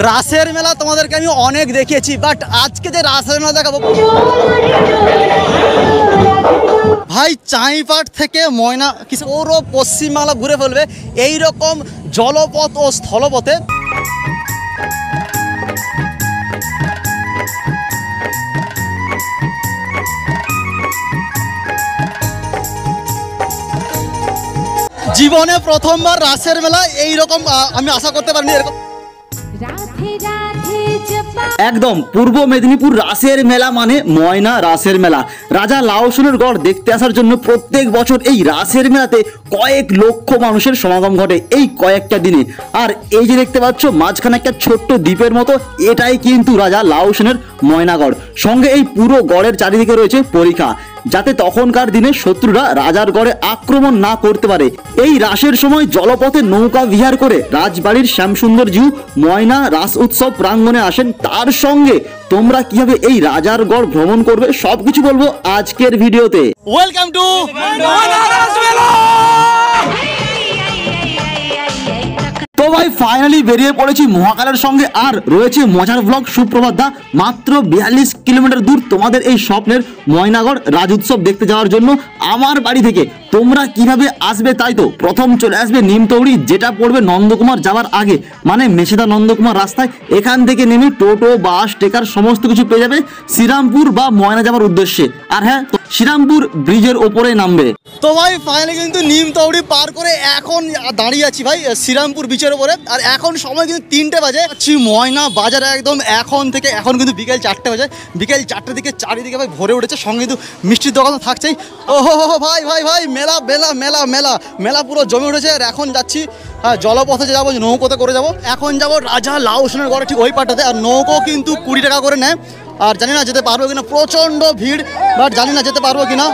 রাসের মেলা তোমাদেরকে আমি অনেক দেখিয়েছি, বাট আজকে যে রাসের মেলা দেখাবো ভাই, চাঁইপাট থেকে ময়না কিছু পুরো পশ্চিমবাংলা ঘুরে ফেলবে এইরকম জলপথ ও স্থলপথে। জীবনে প্রথমবার রাসের মেলা এইরকম আমি আশা করতে পারিনি। এরকম একদম পূর্ব মেদিনীপুর রাসের মেলা মানে ময়না রাসের মেলা। রাজা লাউসেনের গড় দেখতে আসার জন্য প্রত্যেক বছর এই রাসের মেলাতে কয়েক লক্ষ মানুষের সমাগম ঘটে এই কয়েকটা দিনে। আর এই যে দেখতে পাচ্ছ মাঝখানে একটা ছোট্ট দ্বীপের মতো, এটাই কিন্তু রাজা লাউসেনের ময়নাগড়। সঙ্গে এই পুরো গড়ের চারিদিকে রয়েছে পরিখা, যাতে তখনকার দিনে শত্রুরা রাজার গড়ে আক্রমণ না করতে পারে। এই রাসের সময় জলপথে নৌকা বিহার করে রাজবাড়ির শ্যামসুন্দর জিউ ময়না রাস উৎসব প্রাঙ্গণে আসেন। তার সঙ্গে তোমরা কিভাবে এই রাজার গড় ভ্রমণ করবে সবকিছু বলবো আজকের ভিডিওতে। ওয়েলকাম টু তো ভাই ফাইনালি বেরিয়ে পড়েছি মহাকালের সঙ্গে, আর রয়েছে মজার ব্লগ। সুপ্রভাত দা মাত্র 42 কিলোমিটার দূর তোমাদের এই স্বপ্নের ময়নাগড় রাজ উৎসব দেখতে যাওয়ার জন্য আমার বাড়ি থেকে। তোমরা কিভাবে আসবে তাই তো প্রথম চলে আসবে নিমতৌড়ি, যেটা পড়বে নন্দকুমার যাওয়ার আগে, মানে মেছেদা নন্দকুমার রাস্তায়। এখান থেকে নেমে টোটো বাস টেকার সমস্ত কিছু পেয়ে যাবে শ্রীরামপুর বা ময়না যাওয়ার উদ্দেশ্যে। আর হ্যাঁ, শ্রীরামপুর ব্রিজের ওপরে নামবে। তো ভাই ফাইনালি কিন্তু নিমতৌড়ি পার করে এখন দাঁড়িয়ে আছি ভাই শ্রীরামপুর বিচের উপরে। আর এখন সময় কিন্তু 3টে বাজে। ময়না বাজারে একদম এখন কিন্তু বিকেল 4টে বাজে। বিকেল 4টের দিকে চারিদিকে ভাই ভরে উঠেছে, সঙ্গে কিন্তু মিষ্টির দোকান তো থাকছেই। ও হো ভাই ভাই ভাই মেলা মেলা মেলা মেলা মেলা পুরো জমে উঠেছে। আর এখন যাচ্ছি জলপথে যাবো, নৌকোতে করে যাবো। এখন যাবো রাজা লাউসেনের গড়ে ঠিক ওই পাটাতে। আর নৌকো কিন্তু 20 টাকা করে নেয়। আর জানি না যেতে পারবো কিনা, প্রচন্ড ভিড়, বাট জানি না যেতে পারবো কিনা।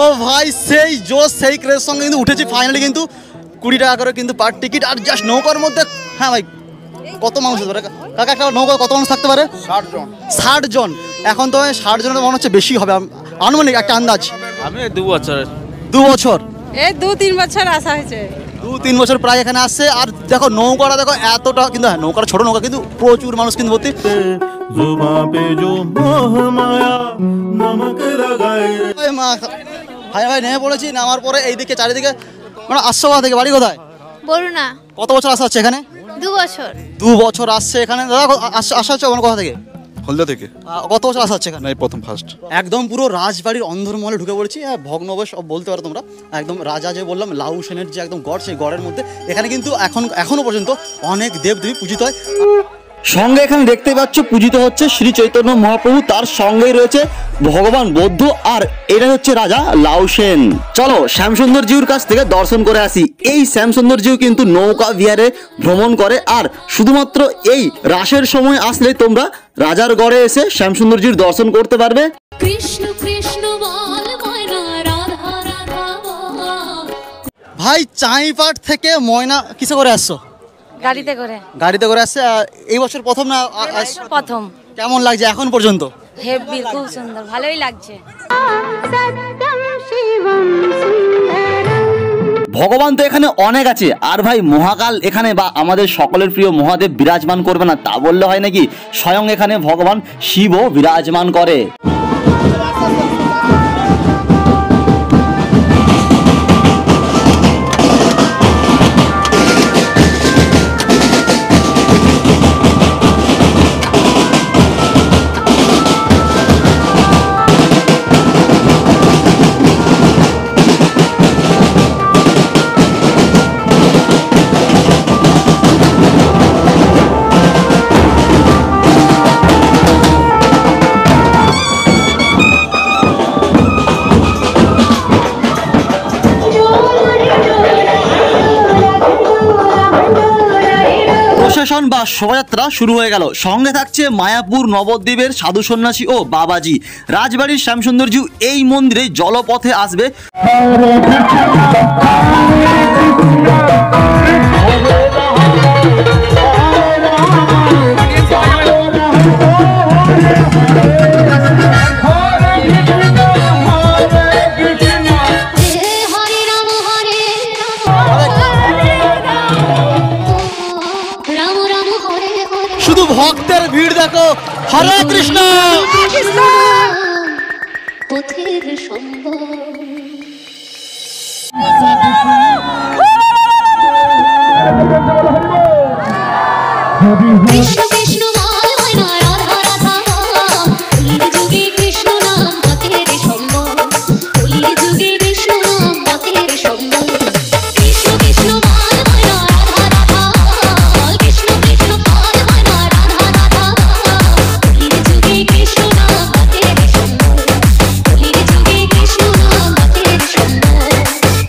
ও ভাই সেই জোশ সেই ক্রেজ সঙ্গে কিন্তু উঠেছি ফাইনালি। কিন্তু 20 টাকা করে কিন্তু পার টিকিট। আর জাস্ট নৌকার মধ্যে হ্যাঁ ভাই কত মানুষ হতে পারে কাকা? একটা নৌকা কত মানুষ থাকতে পারে? 60 জন। এখন তো 60 জনের মনে হচ্ছে বেশি হবে, আনুমানিক একটা আন্দাজ। আমি 2 বছর এই 2-3 বছর আসা হয়েছে। 2-3 বছর প্রায় এখানে আসছে। আর দেখো নৌকাটা দেখো এতটা, কিন্তু হ্যাঁ নৌকাটা ছোট নৌকা, কিন্তু প্রচুর মানুষ কিন্তু ভর্তি। ভাই ভাই নেমে পড়েছি। নামার পরে এইদিকে চারিদিকে মানে আসছো কোথা থেকে? বাড়ি কোথায়? বরুণা। কত বছর আসা হচ্ছে এখানে? 2 বছর। 2 বছর আসছে এখানে। দাদা আসা হচ্ছে কোথা থেকে? হলদা থেকে। কত বছর আসা হচ্ছে এখানে? প্রথম ফার্স্ট। একদম পুরো রাজবাড়ির অন্দরমহলে ঢুকে পড়েছি। ভগ্নবশ বলতে পারো তোমরা। একদম রাজা যে বললাম লাউসেনের যে একদম গড়, সেই গড়ের মধ্যে এখানে কিন্তু এখনো পর্যন্ত অনেক দেবদেবী পূজিত হয়। সঙ্গে এখানে দেখতে পাচ্ছ পূজিত হচ্ছে শ্রী চৈতন্য মহাপ্রভু, তার সঙ্গেই রয়েছে ভগবান বৌদ্ধ, আর এটা হচ্ছে রাজা লাউসেন। চলো শ্যামসুন্দর জিউর কাছ থেকে দর্শন করে আসি। এই শ্যামসুন্দর জিউ কিন্তু নৌকা বিহারে ভ্রমণ করে। আর শুধুমাত্র এই রাসের সময় আসলে তোমরা রাজার গড়ে এসে শ্যামসুন্দর জিউর দর্শন করতে পারবে। কৃষ্ণ কৃষ্ণ বল ময়না রাধা রাধা বল। ভাই চাঁইপাট থেকে ময়না কিসে করে আসছো? গাড়িতে করে। গাড়িতে করে আসছে। এই বছর প্রথম না? প্রথম। কেমন লাগছে এখন পর্যন্ত? হেভি, খুব সুন্দর, ভালোই লাগছে। ভগবান তো এখানে অনেক আছে, আর ভাই মহাকাল এখানে বা আমাদের সকলের প্রিয় মহাদেব বিরাজমান করবে না তা বললে হয় নাকি? স্বয়ং এখানে ভগবান শিবও বিরাজমান করে। প্রশাসন বা শোভাযাত্রা শুরু হয়ে গেল। সঙ্গে থাকছে মায়াপুর নবদ্বীপের সাধু সন্ন্যাসী ও বাবাজি। রাজবাড়ির শ্যামসুন্দর জিউ এই মন্দিরে জলপথে আসবে। ভক্তের ভিড় দেখো। হরে কৃষ্ণ। পথের সম্ভব কৃষ্ণ কৃষ্ণ বল ময়না রাধা রাধা বল কলির যুগে কৃষ্ণ নাম পথের সম্ভব কলির যুগে কৃষ্ণ নাম পথের সম্ভব কৃষ্ণ কৃষ্ণ বল ময়না রাধা রাধা বল কৃষ্ণ কৃষ্ণ বল ময়না রাধা রাধা বল কলির যুগে কৃষ্ণ নাম পথের সম্ভব কলির যুগে কৃষ্ণ নাম পথের সম্ভব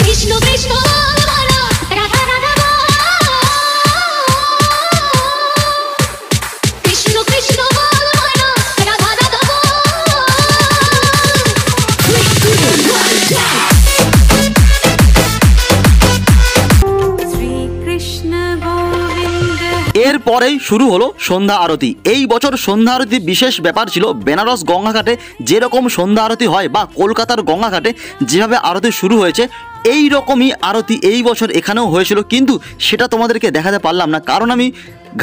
কৃষ্ণ কৃষ্ণ বল ময়না রাধা রাধা কৃষ্ণ কৃষ্ণ বল ময়না রাধা রাধা এরপরেই শুরু হলো সন্ধ্যা আরতি। এই বছর সন্ধ্যা আরতি বিশেষ ব্যাপার ছিল। বেনারস গঙ্গাঘাটে যেরকম সন্ধ্যা আরতি হয় বা কলকাতার গঙ্গাঘাটে যেভাবে আরতি শুরু হয়েছে এই রকমই আরতি এই বছর এখানেও হয়েছিল, কিন্তু সেটা তোমাদেরকে দেখাতে পারলাম না কারণ আমি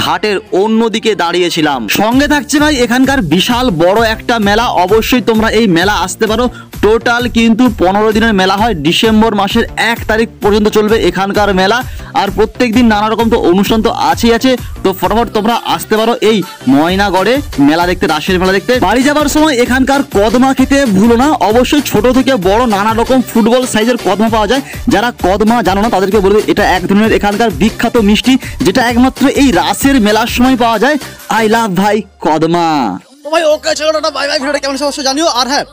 ঘাটের অন্যদিকে দাঁড়িয়েছিলাম। সঙ্গে থাকছে ভাই এখানকার বিশাল বড় একটা মেলা। অবশ্যই তোমরা এই মেলা আসতে পারো। টোটাল কিন্তু 15 দিনের মেলা হয়। ডিসেম্বর মাসের 1 তারিখ পর্যন্ত চলবে এখানকার মেলা। আর প্রত্যেক দিন নানা রকম তো অনুষ্ঠান তো আছেই আছে। তো ফটাফট তোমরা আসতে পারো এই ময়নাগড়ে মেলা দেখতে, রাসের মেলা দেখতে। বাড়ি যাবার সময় এখানকার কদমা খেতে ভুলো না। অবশ্যই ছোট থেকে বড় নানা রকম ফুটবল সাইজের কদমা পাওয়া যায়। যারা কদমা জানো না তাদেরকে বলবে এটা এক ধরনের এখানকার বিখ্যাত মিষ্টি, যেটা একমাত্র এই রাসের মেলার সময় পাওয়া যায়। আই লাভ ভাই কদমা। তো ভাই ওকে চলো টাটা, বাই বাই। ভিডিওটা কেমন হয়েছে অবশ্যই জানিও। আর হ্যাঁ,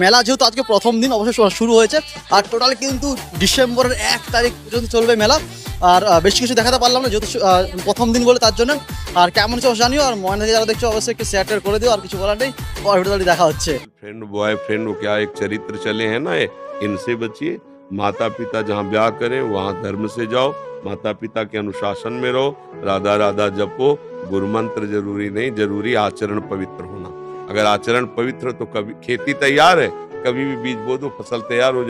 মেলা যেহেতু আজকে প্রথম দিন অবশ্যই শুরু হয়েছে আর টোটাল কিন্তু ডিসেম্বরের 1 তারিখ পর্যন্ত চলবে মেলা। আর বেশি কিছু দেখাতে পারলাম না যেহেতু প্রথম দিন বলে, তার জন্য। আর কেমন হচ্ছে অবশ্যই জানিও। আর ময়না থেকে যারা দেখছো অবশ্যই একটু শেয়ার টেয়ার করে দিও। আর কিছু বলার নেই, পরের ভিডিওতে দেখা হচ্ছে। फ्रेंड बॉयफ्रेंड वो क्या एक चरित्र चले हैं ना, इनसे बचिए। माता पिता जहाँ ब्याह करें वहाँ धर्म से जाओ, माता पिता के अनुशासन में रहो, राधा राधा जपो। गुरु मंत्र जरूरी नहीं, जरूरी आचरण पवित्र होना। अगर आचरण पवित्र तो कभी खेती तैयार है, कभी भी बीज बो दो फसल तैयार हो